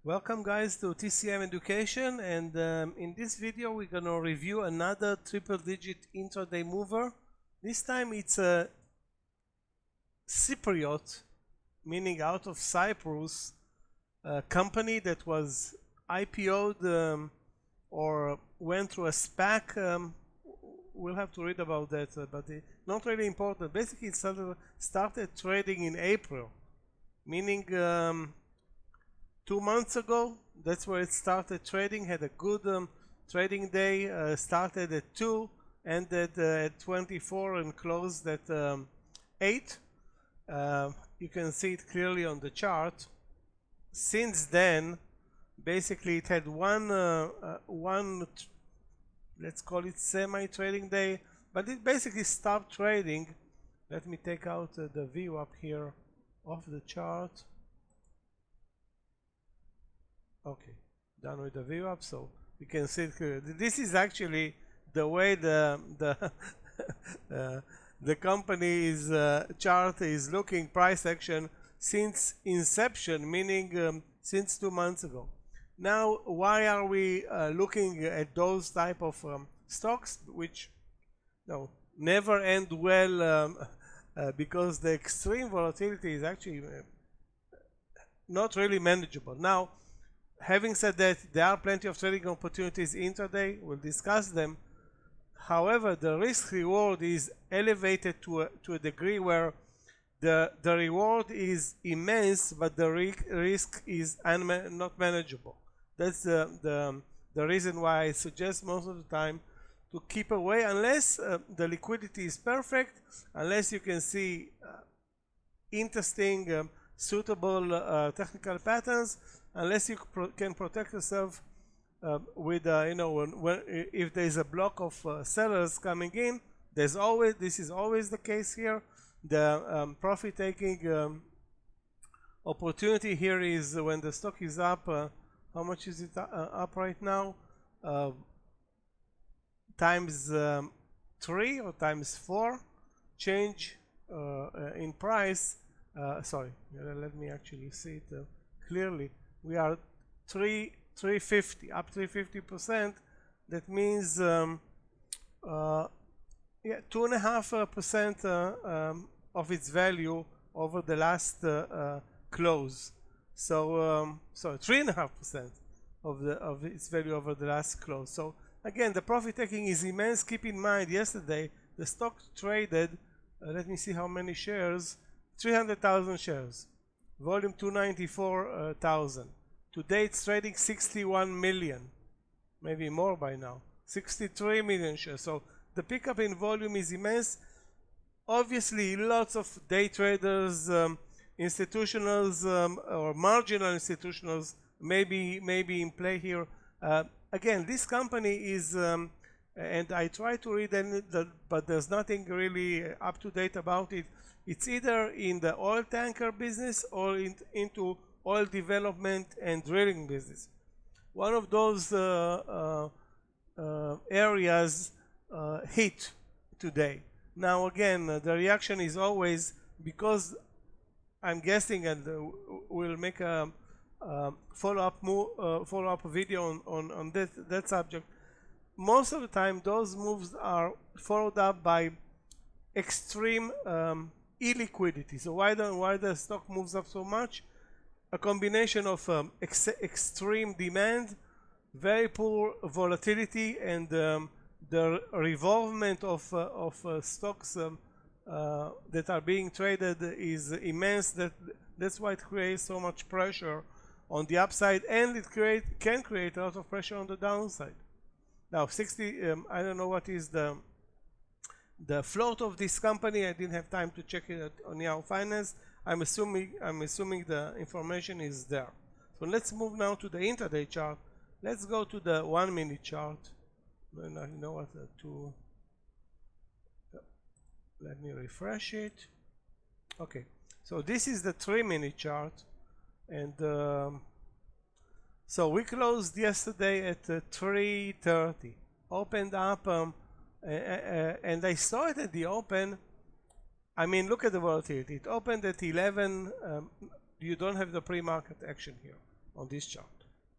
Welcome guys to TCM Education, and in this video we're going to review another triple digit intraday mover. This time it's a Cypriot, meaning out of Cyprus, company that was IPO'd or went through a SPAC. We'll have to read about that, but not really important. Basically it started trading in April, meaning 2 months ago. That's where it started trading. Had a good trading day. Started at 2, ended at 24, and closed at 8. You can see it clearly on the chart. Since then, basically it had one let's call it semi-trading day, but it basically stopped trading. Let me take out the view up here of the chart. Okay, done with the view up, so we can see it clearly. This is actually the way the company's chart is looking, price action since inception, meaning since 2 months ago. Now, why are we looking at those type of stocks, which never end well, because the extreme volatility is actually not really manageable. Now, having said that, there are plenty of trading opportunities intraday. We'll discuss them. However, the risk reward is elevated to a degree where the reward is immense, but the risk is not manageable. That's the reason why I suggest most of the time to keep away, unless the liquidity is perfect, unless you can see interesting, suitable technical patterns, unless you can protect yourself with if there is a block of sellers coming in. This is always the case here. The profit taking opportunity here is when the stock is up. How much is it up right now? Times 3 or times 4 change in price. Sorry, let me actually see it clearly. We are 350, up 350%. That means 2.5% of its value over the last close. So sorry, 3.5% of its value over the last close. So again, the profit taking is immense. Keep in mind, yesterday the stock traded, let me see how many shares, 300,000 shares, volume 294,000. Today it's trading 61 million, maybe more by now, 63 million shares. So the pickup in volume is immense. Obviously, lots of day traders, institutionals, or marginal institutionals maybe in play here. Again, this company is, and I try to read it, but there's nothing really up to date about it. It's either in the oil tanker business or into oil development and drilling business. One of those areas hit today. Now again, the reaction is always, because I'm guessing, and we'll make a follow-up video on that subject. Most of the time those moves are followed up by extreme illiquidity. So why the stock moves up so much? A combination of extreme demand, very poor volatility, and the revolvement of stocks that are being traded is immense. That's why it creates so much pressure on the upside, and it can create a lot of pressure on the downside. Now 60, I don't know what is the float of this company. I didn't have time to check it on Yahoo Finance. I'm assuming the information is there. So let's move now to the intraday chart. Let's go to the 1 minute chart. You know what? Let me refresh it. Okay, so this is the 3 minute chart, and so we closed yesterday at 3:30. Opened up, and I saw it at the open. I mean, look at the volatility. It opened at 11. You don't have the pre-market action here. on this chart.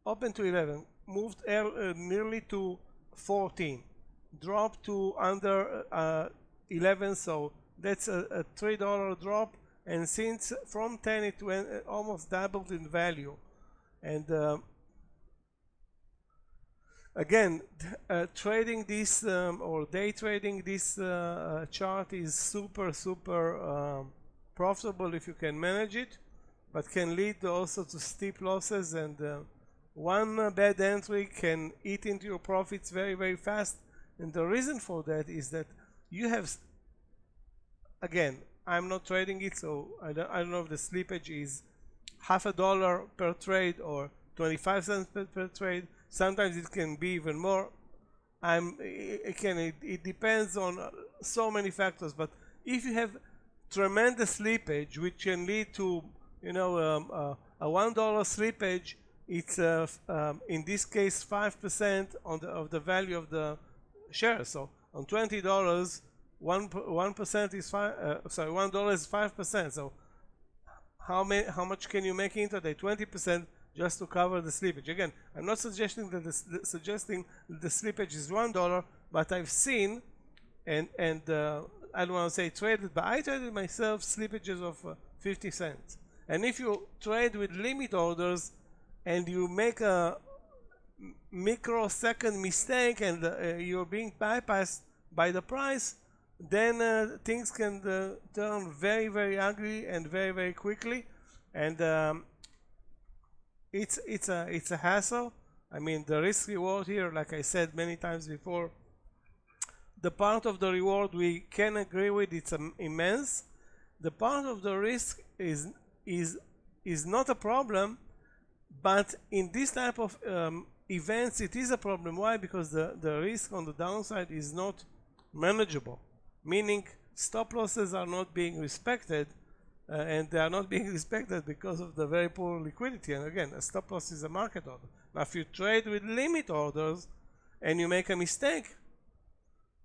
Open to 11, moved nearly to 14, dropped to under 11, so that's a $3 drop, and since from 10 it went almost doubled in value. And again, trading this or day trading this chart is super profitable if you can manage it, but can lead also to steep losses, and one bad entry can eat into your profits very fast. And the reason for that is that you have, again, I'm not trading it, so I don't know if the slippage is $0.50 per trade or 25 cents per trade. Sometimes it can be even more. It depends on so many factors, but if you have tremendous slippage, which can lead to, you know, a $1 slippage, it's in this case 5% of the value of the share. So on $20, 1% is $1 is 5%. So how much can you make intraday? 20% just to cover the slippage. Again, I'm not suggesting that the slippage is $1, but I've seen and I don't want to say traded, but I traded myself slippages of 50 cents. And if you trade with limit orders and you make a microsecond mistake and you're being bypassed by the price, then things can turn very ugly and very quickly, and it's a hassle. I mean, the risk reward here, like I said many times before, the part of the reward we can agree with, it's immense. The part of the risk is not a problem, but in this type of events it is a problem. Why? Because the risk on the downside is not manageable, meaning stop losses are not being respected, and they are not being respected because of the very poor liquidity. And again, a stop loss is a market order. Now if you trade with limit orders and you make a mistake,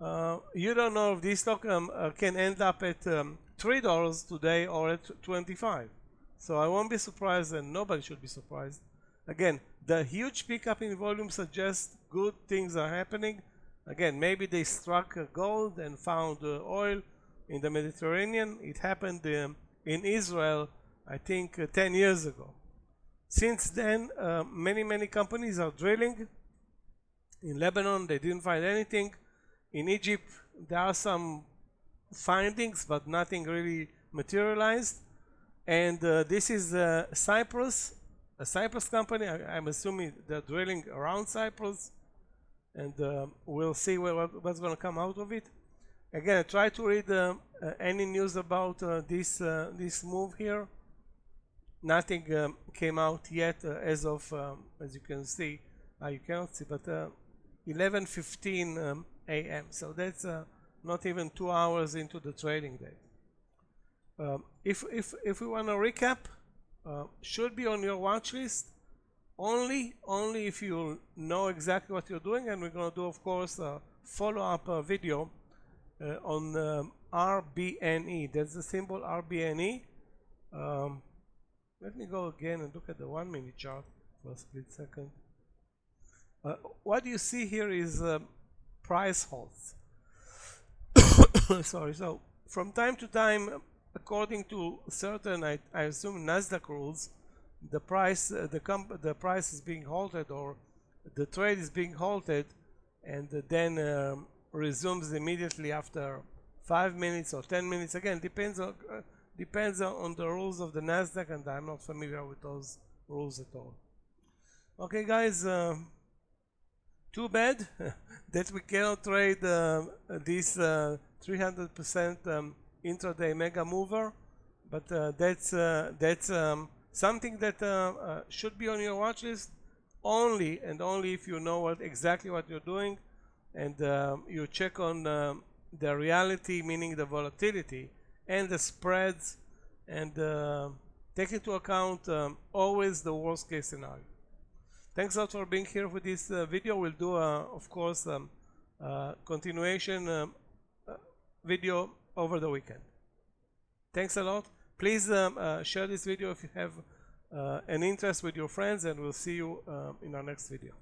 you don't know if this stock can end up at $3 today or at 25. So I won't be surprised, and nobody should be surprised. Again, the huge pickup in volume suggests good things are happening. Again, maybe they struck gold and found oil in the Mediterranean. It happened in Israel, I think 10 years ago. Since then, many companies are drilling. In Lebanon, they didn't find anything. In Egypt, there are some findings, but nothing really materialized. And this is Cyprus, a Cyprus company. I'm assuming they're drilling around Cyprus, and we'll see what's going to come out of it. Again, I try to read any news about this move here. Nothing came out yet as of, as you can see, you cannot see, but 11:15 a.m. So that's not even 2 hours into the trading day. If we want to recap, should be on your watch list only if you know exactly what you're doing, and we're going to do, of course, a follow-up video on RBNE. That's the symbol RBNE. Let me go again and look at the 1 minute chart for a split second. What you see here is price holds. Sorry. So from time to time, according to certain, I assume Nasdaq rules, the price is being halted, or the trade is being halted, and then resumes immediately after 5 minutes or 10 minutes. Again, depends on the rules of the Nasdaq, and I'm not familiar with those rules at all. Okay, guys. Too bad that we cannot trade this 300% intraday mega mover, but that's something that should be on your watch list only if you know exactly what you're doing, and you check on the reality, meaning the volatility and the spreads, and take into account always the worst case scenario. Thanks a lot for being here for this video. We'll do, of course, continuation video over the weekend. Thanks a lot. Please share this video if you have and interest with your friends, and we'll see you in our next video.